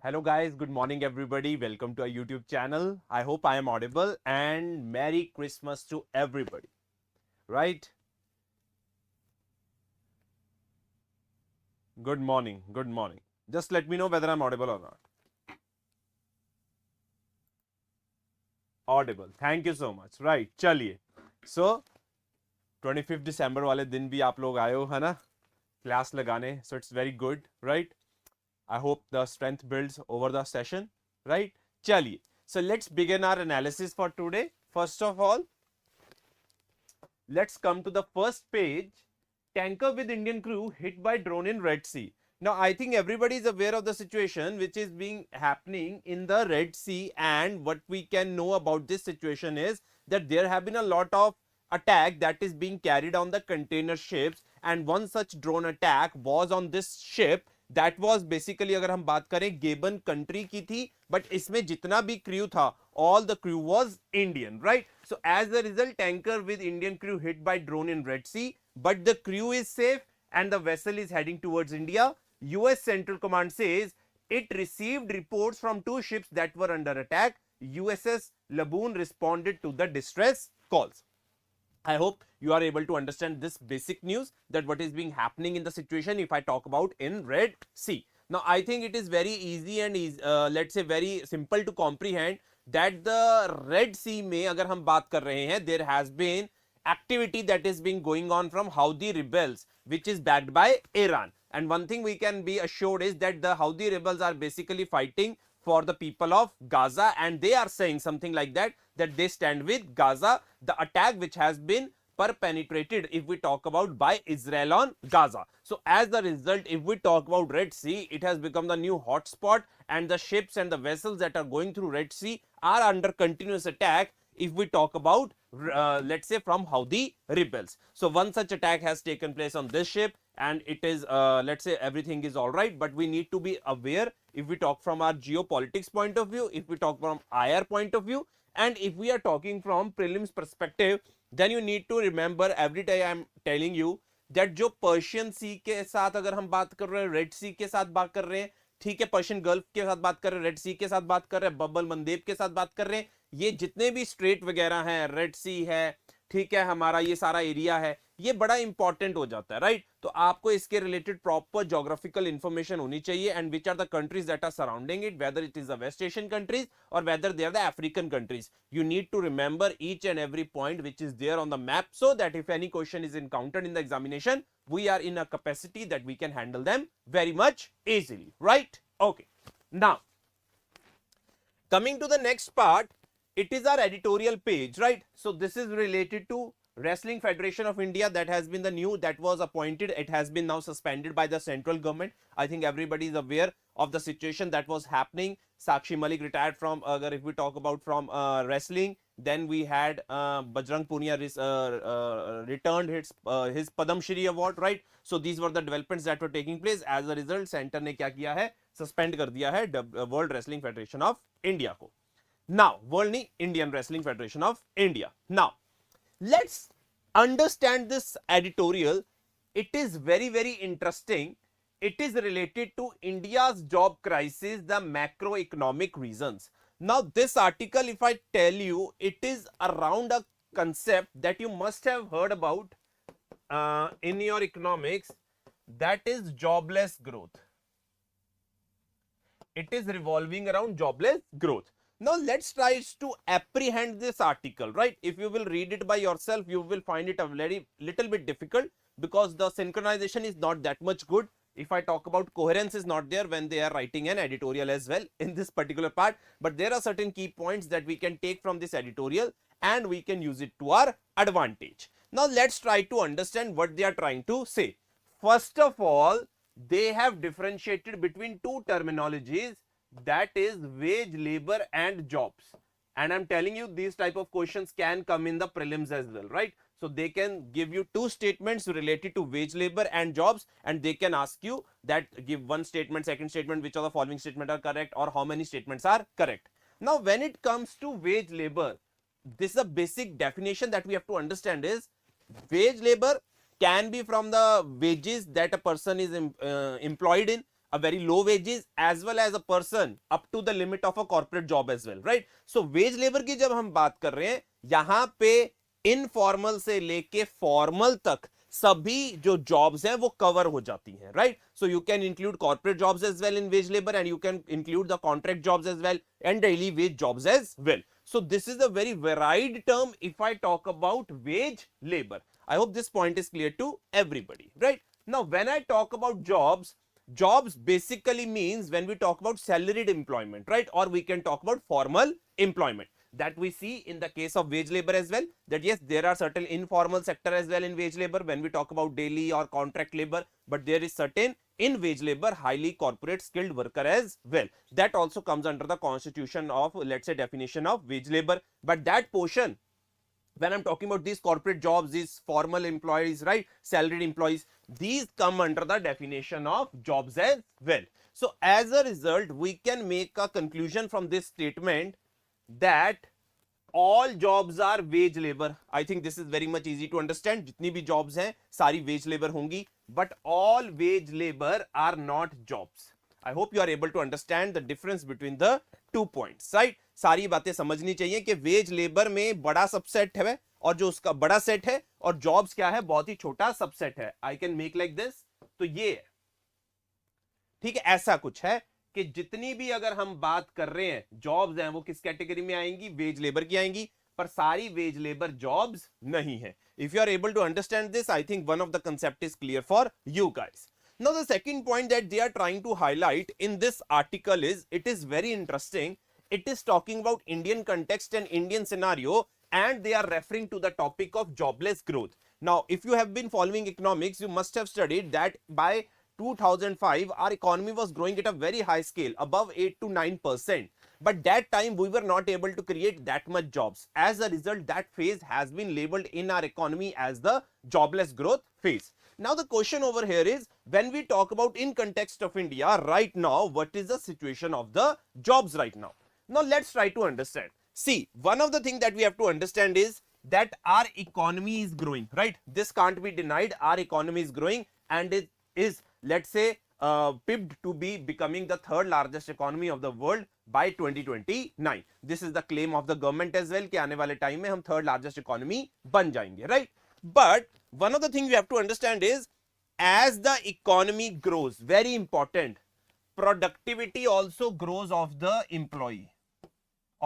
Hello guys, good morning everybody. Welcome to our YouTube channel. I hope I am audible and Merry Christmas to everybody. Right? Good morning. Good morning. Just let me know whether I'm audible or not. Audible. Thank you so much. Right. चलिए. So 25th December वाले दिन भी आप लोग आए हो है ना क्लास लगाने. So it's very good, right? I hope the strength builds over the session, right? चलिए. So let's begin our analysis for today. First of all, let's come to the first page. Tanker with Indian crew hit by drone in Red Sea. Now, I think everybody is aware of the situation which is being happening in the Red Sea, and what we can know about this situation is that there have been a lot of attack that is being carried on the container ships, and one such drone attack was on this ship that was basically, अगर हम बात करें गेबन country की थी, but इसमें जितना भी crew था, all the crew was Indian, right? So as a result, tanker with Indian crew hit by drone in Red Sea, but the crew is safe and the vessel is heading towards India. US Central Command says it received reports from two ships that were under attack. USS Laboon responded to the distress calls. I hope you are able to understand this basic news, that what is being happening in the situation if I talk about in Red Sea. Now, I think it is very easy and let's say very simple to comprehend that the Red Sea में अगर हम बात कर रहे हैं, there has been activity that is being going on from Houthi rebels, which is backed by Iran. And one thing we can be assured is that the Houthi rebels are basically fighting for the people of Gaza, and they are saying something like that they stand with Gaza. The attack which has been penetrated, if we talk about, by Israel on Gaza. So as a result, if we talk about Red Sea, it has become the new hotspot, and the ships and the vessels that are going through Red Sea are under continuous attack if we talk about let's say from Houthi rebels. So one such attack has taken place on this ship, and it is let's say everything is all right, but we need to be aware if we talk from our geopolitics point of view, if we talk from IR point of view, and if we are talking from prelims perspective, then you need to remember every day I am telling you that जो Persian सी के साथ अगर हम बात कर रहे हैं, red सी के साथ बात कर रहे हैं, ठीक है, पर्शियन गल्फ के साथ बात कर रहे हैं, रेड सी के साथ बात कर रहे हैं, बबल मंदेब के साथ बात कर रहे हैं, ये जितने भी स्ट्रेट वगैरह हैं, रेड सी है, ठीक है, हमारा ये सारा एरिया है, ये बड़ा इंपॉर्टेंट हो जाता है, राइट? तो आपको इसके रिलेटेड प्रॉपर ज्योग्राफिकल इंफॉर्मेशन होनी चाहिए, and which are the countries that are surrounding it, whether it is the West Asian countries or whether they are the African countries. You need to remember each and every point which is there on the map, so that if any question is encountered in the examination, we are in a capacity that we can handle them very much easily, right? Okay. Now, coming to the next part, it is our editorial page, right? So this is related to Wrestling Federation of India, that has been the new, that was appointed. It has been now suspended by the central government. I think everybody is aware of the situation that was happening. Sakshi Malik retired from, if we talk about from wrestling, then we had Bajrang Punia returned his Padam Shri award, right? So these were the developments that were taking place. As a result, center ने क्या किया है, suspend कर दिया है World Wrestling Federation of India को. Now, World नहीं, Indian Wrestling Federation of India. Now, let's understand this editorial. It is very, very interesting. It is related to India's job crisis, the macroeconomic reasons. Now, this article, if I tell you, it is around a concept that you must have heard about in your economics, that is jobless growth. It is revolving around jobless growth. Now, let's try to apprehend this article, right? If you will read it by yourself, you will find it a very little bit difficult, because the synchronization is not that much good. If I talk about coherence is not there when they are writing an editorial as well in this particular part, but there are certain key points that we can take from this editorial and we can use it to our advantage. Now, let's try to understand what they are trying to say. First of all, they have differentiated between two terminologies, that is wage labor and jobs, and I'm telling you these type of questions can come in the prelims as well, right? So they can give you two statements related to wage labor and jobs, and they can ask you that give one statement, second statement, which of the following statements are correct, or how many statements are correct. Now, when it comes to wage labor, this is a basic definition that we have to understand is wage labor can be from the wages that a person is employed in. a very low wages as well as a person up to the limit of a corporate job as well, right? So wage labor की जब हम बात कर रहे हैं, यहां पे informal से लेके फॉर्मल तक सभी जो जॉब्स हैं वो कवर हो जाती हैं, right? So you can include corporate jobs as well in wage labour and you can include the contract jobs as well and daily wage jobs as well. So this is a very varied term if I talk about wage labor. I hope this point is clear to everybody, right? Now when I talk about jobs, jobs basically means when we talk about salaried employment, right? Or we can talk about formal employment that we see in the case of wage labor as well, that yes, there are certain informal sector as well in wage labor when we talk about daily or contract labor, but there is certain in wage labor highly corporate skilled worker as well. That also comes under the constitution of, let's say, definition of wage labor. But that portion, when I'm talking about these corporate jobs, these formal employees, right, salaried employees, these come under the definition of jobs as well. So as a result, we can make a conclusion from this statement that all jobs are wage labor. I think this is very much easy to understand. जितनी भी jobs हैं सारी wage labor होंगी, but all wage labor are not jobs. I hope you are able to understand the difference between the 2 points, right? सारी बातें समझनी चाहिए कि wage labor में बड़ा सबसेट है और जो उसका बड़ा सेट है, और jobs क्या है, बहुत ही छोटा सबसेट है. I can make like this. तो ये है, ठीक है, ऐसा कुछ है कि जितनी भी अगर हम बात कर रहे हैं जॉब्स हैं वो किस कैटेगरी में आएंगी, वेज लेबर की आएंगी, पर सारी वेज लेबर जॉब्स नहीं है. If you are able to understand this, I think one of the concept is clear for you guys. Now the second point that they are trying to highlight in this article is, it is very interesting. It is talking about Indian context and Indian scenario, and they are referring to the topic of jobless growth. Now, if you have been following economics, you must have studied that by 2005 our economy was growing at a very high scale, above 8 to 9%, but that time we were not able to create that much jobs. As a result, that phase has been labeled in our economy as the jobless growth phase. Now the question over here is, when we talk about in context of India right now, what is the situation of the jobs right now? Now let's try to understand. See, one of the things that we have to understand is that our economy is growing, right? This can't be denied. Our economy is growing and it is, let's say, pipped to be becoming the third largest economy of the world by 2029. This is the claim of the government as well कि आने वाले time में हम third largest economy बन जाएंगे, right? But one of the things we have to understand is, as the economy grows, very important, productivity also grows of the employee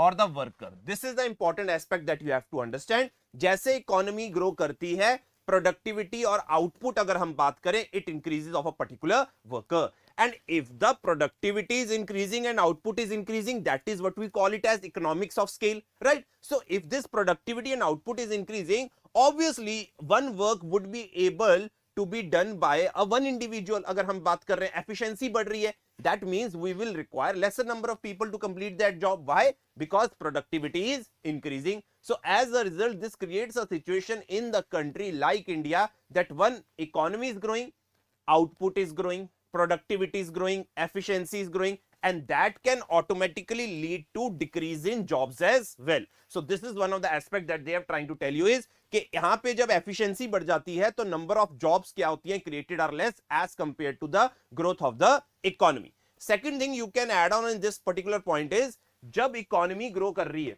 or the worker. This is the important aspect that you have to understand. जैसे economy grow करती है, productivity और output अगर हम बात करें, it increases of a particular worker. And if the productivity is increasing and output is increasing, that is what we call it as economics of scale, right? So if this productivity and output is increasing, obviously one work would be able to be done by a one individual. अगर हम बात कर रहे हैं efficiency बढ़ रही है, that means we will require lesser number of people to complete that job. Why? Because productivity is increasing. So as a result, this creates a situation in the country like India that one, economy is growing, output is growing, productivity is growing, efficiency is growing, and that can automatically lead to decrease in jobs as well. So this is one of the aspects that they are trying to tell you is कि यहाँ पे जब efficiency बढ़ जाती है तो number of jobs क्या होती हैं, created are less as compared to the growth of the economy. Second thing you can add on in this particular point is, जब economy grow कर रही है,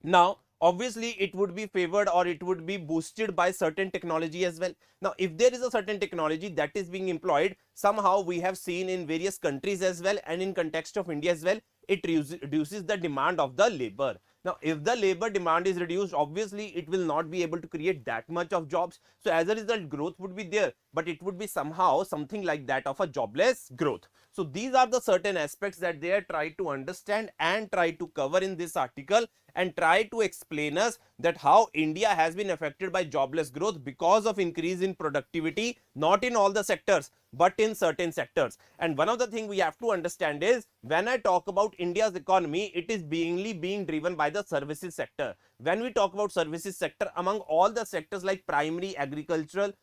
now obviously it would be favored or it would be boosted by certain technology as well. Now if there is a certain technology that is being employed, somehow we have seen in various countries as well and in context of India as well, it reduces the demand of the labor. Now if the labor demand is reduced, obviously it will not be able to create that much of jobs. So as a result, growth would be there, but it would be somehow something like that of a jobless growth. So these are the certain aspects that they are trying to understand and try to cover in this article, and try to explain us that how India has been affected by jobless growth because of increase in productivity, not in all the sectors, but in certain sectors. And one of the things we have to understand is, when I talk about India's economy, it is being driven by the services sector. When we talk about services sector, among all the sectors like primary, agricultural,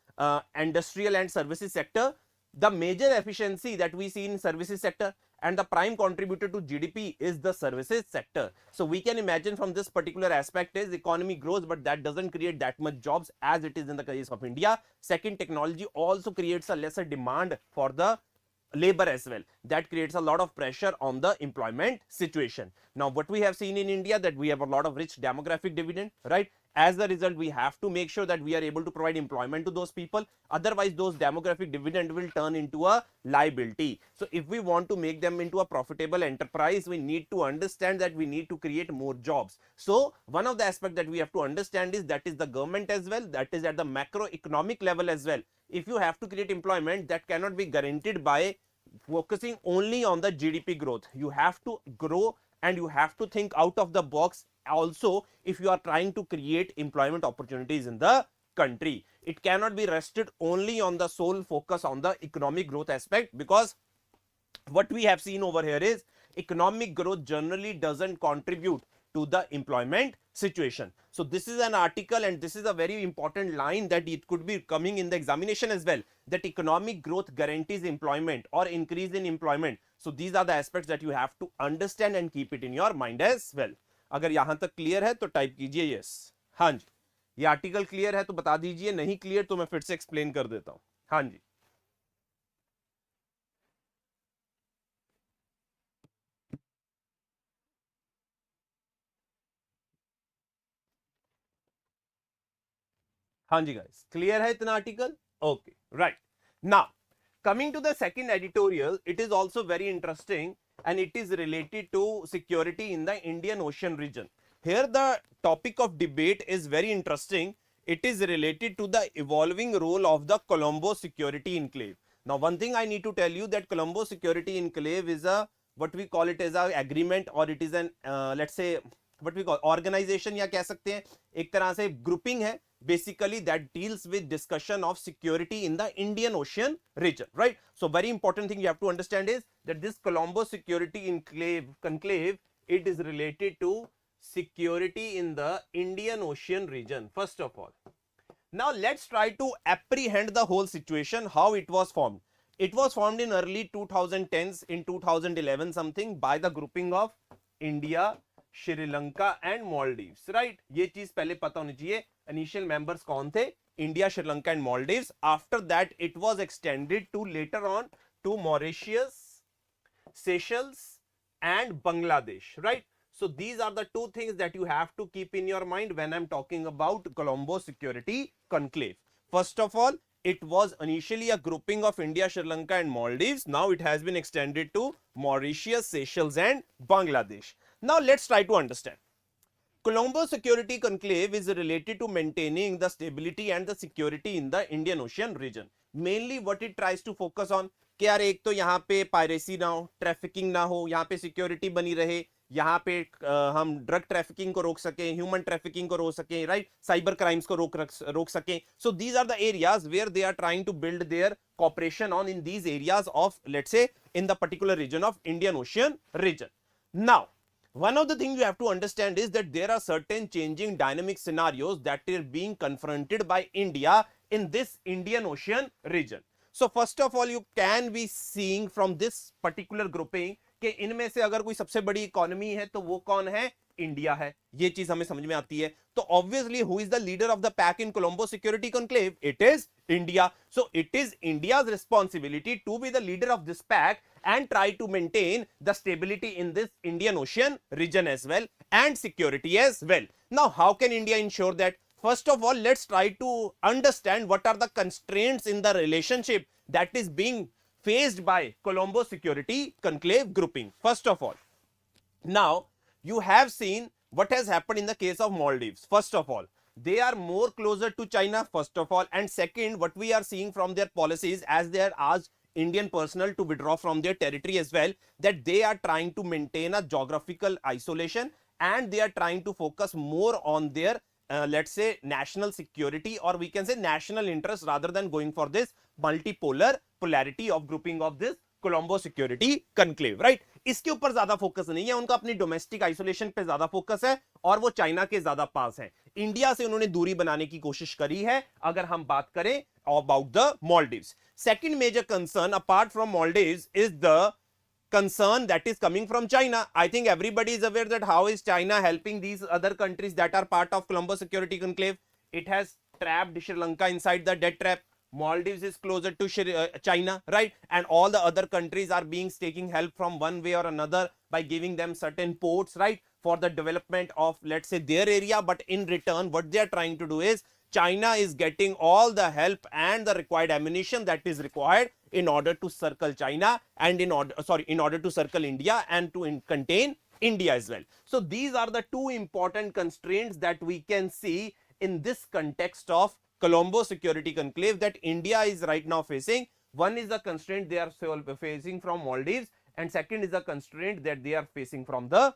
industrial and services sector, the major efficiency that we see in services sector and the prime contributor to GDP is the services sector. So we can imagine from this particular aspect is, economy grows but that doesn't create that much jobs as it is in the case of India. Second, technology also creates a lesser demand for the labor as well. That creates a lot of pressure on the employment situation. Now what we have seen in India, that we have a lot of rich demographic dividend, right? As a result, we have to make sure that we are able to provide employment to those people. Otherwise, those demographic dividend will turn into a liability. So if we want to make them into a profitable enterprise, we need to understand that we need to create more jobs. So one of the aspects that we have to understand is that is the government as well, that is at the macroeconomic level as well. If you have to create employment, that cannot be guaranteed by focusing only on the GDP growth. You have to grow and you have to think out of the box also if you are trying to create employment opportunities in the country. It cannot be rested only on the sole focus on the economic growth aspect, because what we have seen over here is economic growth generally doesn't contribute to the employment situation. So this is an article and this is a very important line that it could be coming in the examination as well, that economic growth guarantees employment or increase in employment. So these are the aspects that you have to understand and keep it in your mind as well. अगर यहां तक clear है तो type कीजिए yes. हाँ जी, ये article clear है तो बता दीजिए, नहीं क्लियर तो मैं फिर से एक्सप्लेन कर देता हूं. हाँ जी. हाँ जी guys, clear है इतना article? Okay, right. Now, coming to the second editorial, it is also very interesting and it is related to security in the Indian Ocean region. Here the topic of debate is very interesting. It is related to the evolving role of the Colombo Security Enclave. Now, one thing I need to tell you that Colombo Security Enclave is a, what we call it as a agreement, or it is an let's say what we call organization, या कह सकते हैं एक तरह से grouping है basically that deals with discussion of security in the Indian Ocean region, right? So very important thing you have to understand is that this Colombo Security Conclave, it is related to security in the Indian Ocean region first of all. Now let's try to apprehend the whole situation, how it was formed. It was formed in early 2010s, in 2011 something, by the grouping of India, Sri Lanka and Maldives, right? ये चीज पहले पता होनी चाहिए. Initial members कौन थे? India, Sri Lanka and Maldives. After that it was extended to later on to Mauritius, Seychelles and Bangladesh, right? So these are the two things that you have to keep in your mind when I'm talking about Colombo Security Conclave. First of all, it was initially a grouping of India, Sri Lanka and Maldives. Now it has been extended to Mauritius, Seychelles and Bangladesh. Now let's try to understand. Colombo Security Conclave is related to maintaining the stability and the security in the Indian Ocean region. Mainly what it tries to focus on कि यार एक तो यहाँ पे piracy ना हो, trafficking ना हो, यहाँ पे सिक्योरिटी बनी रहे, यहाँ पे हम ड्रग ट्रैफिकिंग को रोक सकें, ह्यूमन ट्रैफिकिंग को रोक सकें, राइट? साइबर क्राइम्स को रोक सकें. So these are the areas where they are trying to build their cooperation on in these areas of, let's say, in the particular region of Indian Ocean region. Now, one of the things you have to understand is that there are certain changing dynamic scenarios that are being confronted by India in this Indian Ocean region. So first of all, you can be seeing from this particular grouping कि इनमें से अगर कोई सबसे बड़ी economy है तो वो कौन है? इंडिया है. ये चीज हमें समझ में आती है. तो obviously who is the leader of the pack in Colombo security conclave? It is India. So it is India's responsibility to be the leader of this pack and try to maintain the stability in this Indian Ocean region as well and security as well. Now, how can India ensure that? First of all, let's try to understand what are the constraints in the relationship that is being faced by Colombo Security Conclave grouping. First of all, now you have seen what has happened in the case of Maldives. First of all, they are more closer to China, first of all, and second, what we are seeing from their policies, as they are asked Indian personnel to withdraw from their territory as well, that they are trying to maintain a geographical isolation and they are trying to focus more on their let's say national security, or we can say national interest, rather than going for this multipolar polarity of grouping of this Colombo Security Conclave, right? इसके ऊपर ज्यादा focus नहीं है उनका, अपनी domestic isolation पे ज्यादा focus है और वो चाइना के ज्यादा पास है. इंडिया से उन्होंने दूरी बनाने की कोशिश करी है अगर हम बात करें about the Maldives. Second major concern apart from Maldives is the concern that is coming from China. I think everybody is aware that how is China helping these other countries that are part of Colombo Security Conclave. It has trapped Sri Lanka inside the debt trap. Maldives is closer to China, right? And all the other countries are being taking help from one way or another by giving them certain ports, right, for the development of, let's say, their area. But in return, what they are trying to do is China is getting all the help and the required ammunition that is required in order to circle China and in order to circle India and to contain India as well. So these are the two important constraints that we can see in this context of Colombo Security Conclave that India is right now facing. One is the constraint they are facing from Maldives, and second is the constraint that they are facing from the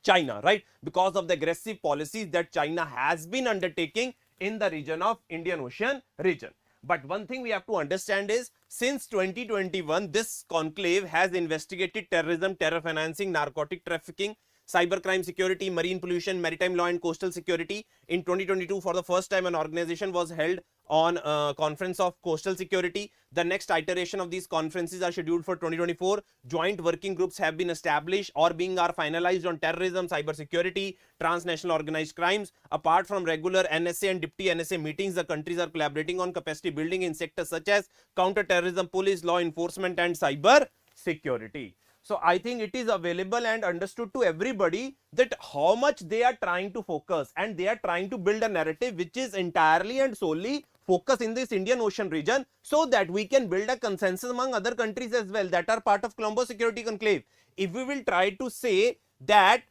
China, right? Because of the aggressive policies that China has been undertaking in the region of Indian Ocean region. But one thing we have to understand is since 2021, this conclave has investigated terrorism, terror financing, narcotic trafficking, cybercrime security, marine pollution, maritime law and coastal security. In 2022, for the first time, an organization was held on a conference of coastal security. The next iteration of these conferences are scheduled for 2024. Joint working groups have been established or are finalized on terrorism, cyber security, transnational organized crimes. Apart from regular NSA and Deputy NSA meetings, the countries are collaborating on capacity building in sectors such as counter-terrorism, police, law enforcement and cyber security. So I think it is available and understood to everybody that how much they are trying to focus, and they are trying to build a narrative which is entirely and solely focused in this Indian Ocean region, so that we can build a consensus among other countries as well that are part of Colombo Security Conclave. If we will try to say that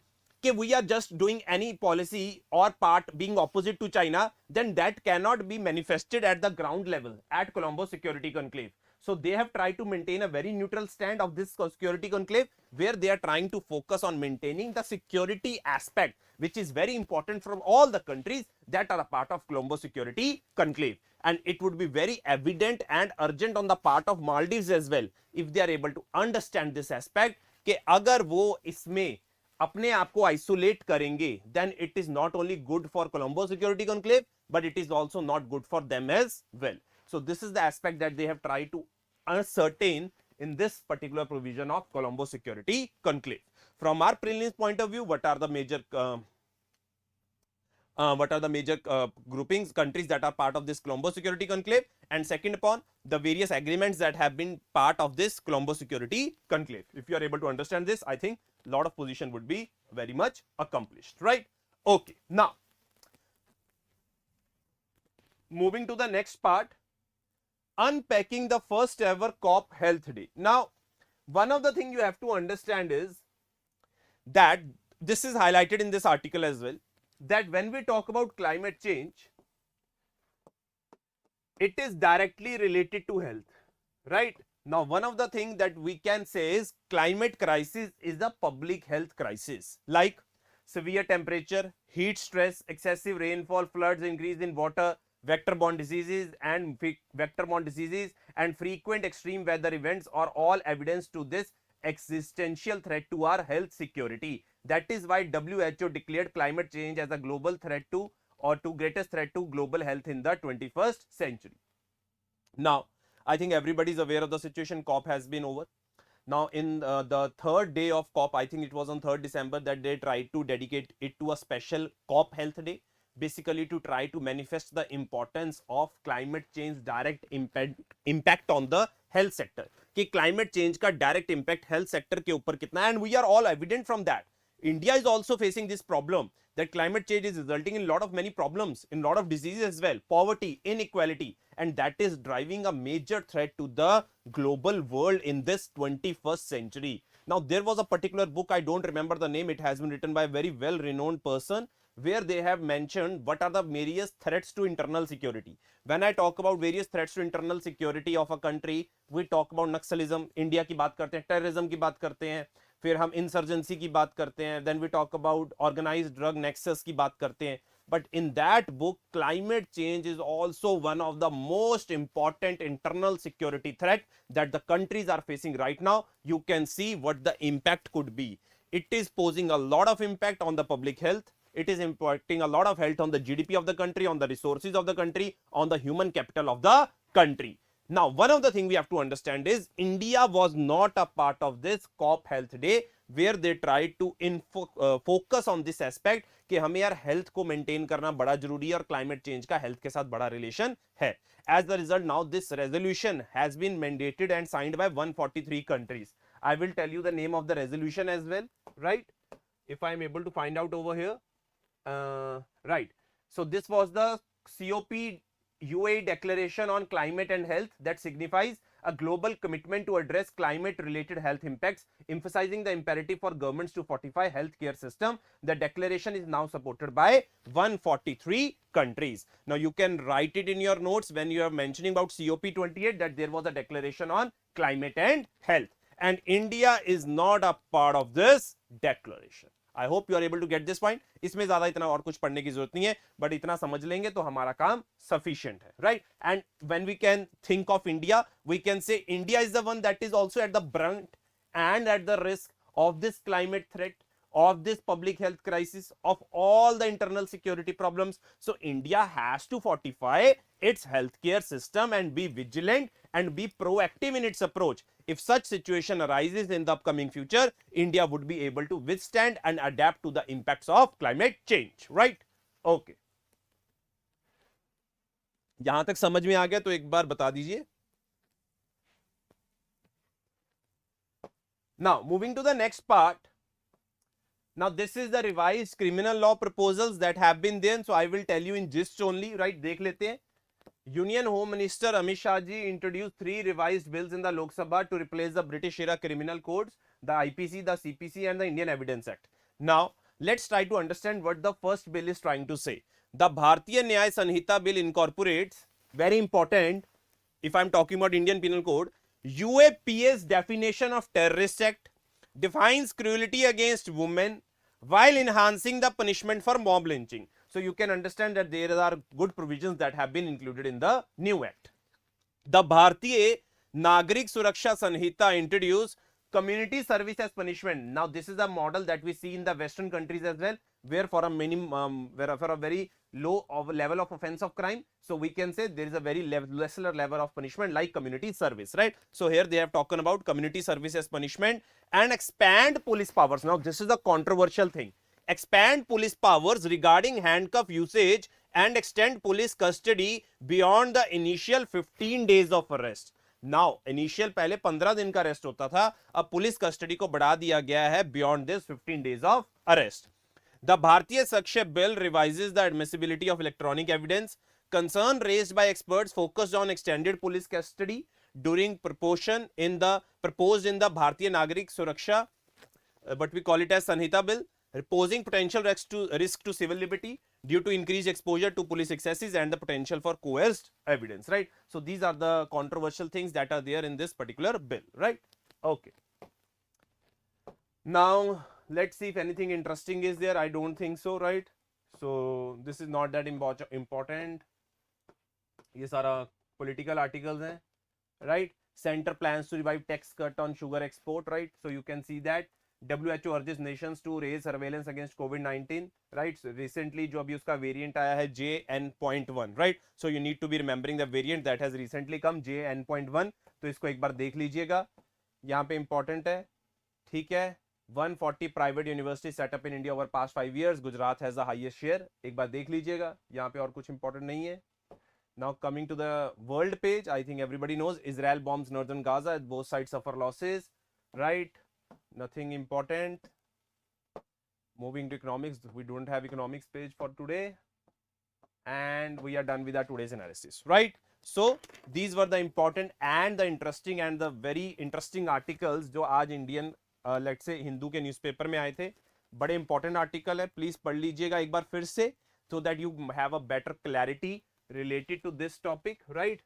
we are just doing any policy or part being opposite to China, then that cannot be manifested at the ground level at Colombo Security Conclave. So they have tried to maintain a very neutral stand of this security conclave, where they are trying to focus on maintaining the security aspect, which is very important from all the countries that are a part of Colombo Security Conclave. And it would be very evident and urgent on the part of Maldives as well, if they are able to understand this aspect, कि अगर वो इसमें अपने आप को isolate करेंगे, then it is not only good for Colombo Security Conclave, but it is also not good for them as well. So this is the aspect that they have tried to ascertain in this particular provision of Colombo Security Conclave. From our prelims point of view, what are the major groupings, countries that are part of this Colombo Security Conclave, and second upon the various agreements that have been part of this Colombo Security Conclave. If you are able to understand this, I think a lot of position would be very much accomplished, right? Okay, now moving to the next part, unpacking the first ever COP Health Day. Now, one of the things you have to understand is that this is highlighted in this article as well, that when we talk about climate change, it is directly related to health, right? Now, one of the things that we can say is climate crisis is a public health crisis, like severe temperature, heat stress, excessive rainfall, floods, increase in water, vector-borne diseases and frequent extreme weather events are all evidence to this existential threat to our health security. That is why WHO declared climate change as a global threat to, or to greatest threat to global health in the 21st century. Now, I think everybody is aware of the situation. COP has been over. Now, in the third day of COP, I think it was on 3rd December that they tried to dedicate it to a special COP Health Day, basically to try to manifest the importance of climate change direct impact on the health sector, कि climate change का direct impact health sector के ऊपर कितना है, and we are all evident from that. India is also facing this problem that climate change is resulting in many problems, in lot of diseases as well, poverty, inequality, and that is driving a major threat to the global world in this 21st century. Now, there was a particular book, I don't remember the name, it has been written by a very well-renowned person, where they have mentioned what are the various threats to internal security. When I talk about various threats to internal security of a country, we talk about Naxalism, India की बात करते हैं, terrorism की बात करते हैं, फिर हम insurgency की बात करते हैं, then we talk about organized drug nexus की बात करते हैं. But in that book, climate change is also one of the most important internal security threat that the countries are facing right now. You can see what the impact could be. It is posing a lot of impact on the public health. It is impacting a lot of health on the GDP of the country, on the resources of the country, on the human capital of the country. Now, one of the things we have to understand is India was not a part of this COP Health Day where they tried to focus on this aspect कि हमें यार health को maintain करना बड़ा जरूरी है और climate change का हेल्थ के साथ बड़ा रिलेशन है. As the result, now this resolution has been mandated and signed by 143 countries. I will tell you the name of the resolution as well, right? If I am able to find out over here. Right. So this was the COP UAE Declaration on Climate and Health that signifies a global commitment to address climate-related health impacts, emphasizing the imperative for governments to fortify healthcare system. The declaration is now supported by 143 countries. Now you can write it in your notes when you are mentioning about COP28 that there was a declaration on climate and health, and India is not a part of this declaration. I hope you are able to get this point. इसमें ज्यादा इतना और कुछ पढ़ने की जरूरत नहीं है, but इतना समझ लेंगे तो हमारा काम sufficient है, right? And when we can think of India, we can say India is the one that is also at the brunt and at the risk of this climate threat, of this public health crisis, of all the internal security problems. So India has to fortify its healthcare system and be vigilant and be proactive in its approach. If such situation arises in the upcoming future, India would be able to withstand and adapt to the impacts of climate change, right? Okay. यहां तक समझ में आ गया तो एक बार बता दीजिए. Now moving to the next part. Now this is the revised criminal law proposals that have been there, so I will tell you in gist only, right? देख लेते हैं. Union Home Minister Amit Shah ji introduced 3 revised bills in the Lok Sabha to replace the British era criminal codes, the IPC, the CPC and the Indian Evidence Act. Now let's try to understand what the first bill is trying to say. The Bharatiya Nyaya Sanhita bill incorporates, very important if I am talking about Indian Penal Code, UAP's definition of terrorist act, defines cruelty against women while enhancing the punishment for mob lynching. So you can understand that there are good provisions that have been included in the new act. The Bharatiya Nagrik Suraksha Sanhita introduced community service as punishment. Now this is a model that we see in the Western countries as well, where for a minimum, for a very low level of offense of crime, so we can say there is a very lesser level of punishment like community service, right? So here they have talked about community service as punishment and expand police powers. Now this is a controversial thing. Expand police powers regarding handcuff usage and extend police custody beyond the initial 15 days of arrest. Now initial पहले 15 दिन का arrest होता था, अब police custody को बढ़ा दिया गया है beyond this 15 days of arrest. The Bharatiya Sakshya bill revises the admissibility of electronic evidence. Concern raised by experts focused on extended police custody during proposed in the Bharatiya Nagrik Suraksha, but we call it as Sanhita bill, posing potential risk to civil liberty due to increased exposure to police excesses and the potential for coerced evidence, right? So these are the controversial things that are there in this particular bill, right? Okay. Now let's see if anything interesting is there. I don't think so, right? So this is not that important. ये सारा political articles हैं, right? Center plans to revive tax cut on sugar export, right? So you can see that. WHO urges nations to raise surveillance against COVID-19, right? So recently जो अभी उसका variant आया है JN.1, right? So you need to be remembering the variant that has recently come, JN.1. तो इसको एक बार देख लीजिएगा, यहाँ पे important है, ठीक है? 140 private universities set up in India over past 5 years. Gujarat has the highest share. एक बार देख लीजिएगा, यहाँ पे और कुछ important नहीं है. Now coming to the world page, I think everybody knows Israel bombs northern Gaza. Both sides suffer losses, right? Nothing important. Moving to economics, we don't have economics page for today, and we are done with our today's analysis, right? So these were the important and the interesting and the very interesting articles जो आज Indian let's say Hindu के newspaper में आए थे. बड़े important article है, please पढ़ लीजिएगा एक बार फिर से, so that you have a better clarity related to this topic, right?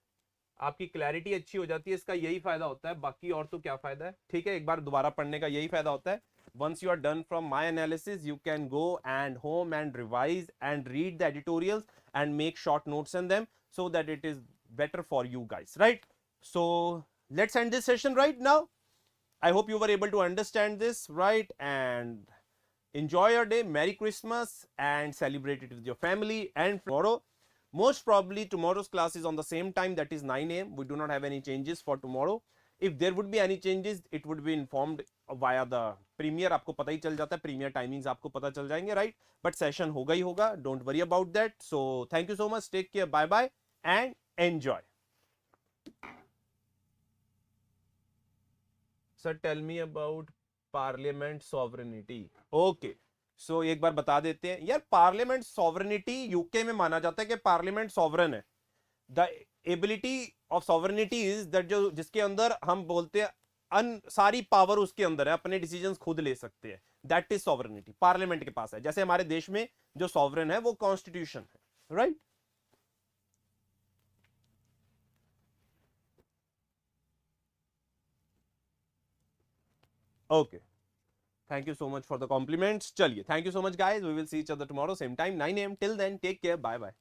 आपकी क्लैरिटी अच्छी हो जाती है, इसका यही फायदा होता है, बाकी और तो क्या फायदा है, ठीक है? एक बार दोबारा पढ़ने का यही फायदा होता है. Once you are done from my analysis, you can go and home and revise and read the editorials and make short notes in them so that it is better for you guys, right? So let's end this session right now. I hope you were able to understand this, right? And enjoy your day. Merry Christmas and celebrate it with your family. And tomorrow, most probably tomorrow's class is on the same time, that is 9 AM. We do not have any changes for tomorrow. If there would be any changes, it would be informed via the premiere आपको पता ही चल जाता है, premiere timings आपको पता चल जाएंगे, right? But session होगा ही होगा, don't worry about that. So thank you so much, take care, bye bye and enjoy. Sir tell me about parliament sovereignty. Okay, so एक बार बता देते हैं यार, पार्लियामेंट सॉवरेनिटी यूके में माना जाता है कि पार्लियामेंट सॉवरन है. The ability of sovereignty is that, जो जिसके अंदर हम बोलते हैं सारी पावर उसके अंदर है, अपने डिसीजंस खुद ले सकते हैं, दैट इज सॉवरेनिटी, पार्लियामेंट के पास है. जैसे हमारे देश में जो सॉवरन है वो कॉन्स्टिट्यूशन है, right? Okay, thank you so much for the compliments. चलिए, thank you so much guys, we will see each other tomorrow same time 9 a.m. till then take care, bye bye.